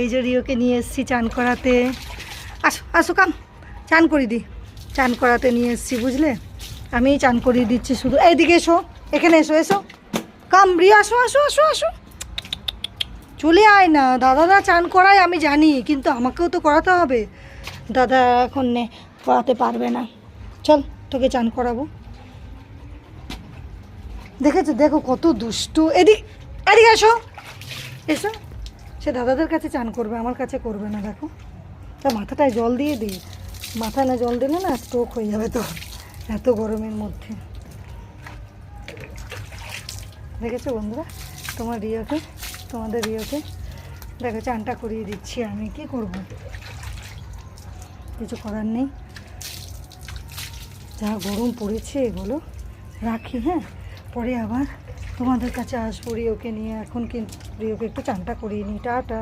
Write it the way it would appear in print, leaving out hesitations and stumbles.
এই যে রিওকে নিয়ে এসেছি চান করাতে। আসো আসো কাম, চান করিয়ে দিই। চান করাতে নিয়ে এসেছি বুঝলে, আমি চান করিয়ে দিচ্ছি শুধু। এইদিকে এসো, এখানে এসো, এসো কাম রিও, আসো আসো আসো আসো, চলে আয় না। দাদারা চান করায় আমি জানি, কিন্তু আমাকেও তো করাতে হবে। দাদা এখন করাতে পারবে না, চল তোকে চান করাবো। দেখেছো, দেখো কত দুষ্টু। এদিকে এদিকে এসো, এসো। সে দাদাদের কাছে চান করবে, আমার কাছে করবে না। দেখো, তা মাথাটায় জল দিয়ে দিই। মাথায় না জল দিলে না স্ট্রোক হয়ে যাবে তো, এত গরমের মধ্যে। দেখেছো বন্ধুরা, তোমার রিওকে, তোমাদের রিওকে দেখো চানটা করিয়ে দিচ্ছি আমি। কি করব, কিছু করার নেই, যা গরম পড়েছে। বলো রাখি, হ্যাঁ, পরে আবার তোমাদের কাছে আসবো রিওকে নিয়ে। এখন কিন্তু রিওকে একটু চানটা করিয়ে নিই। টাটা।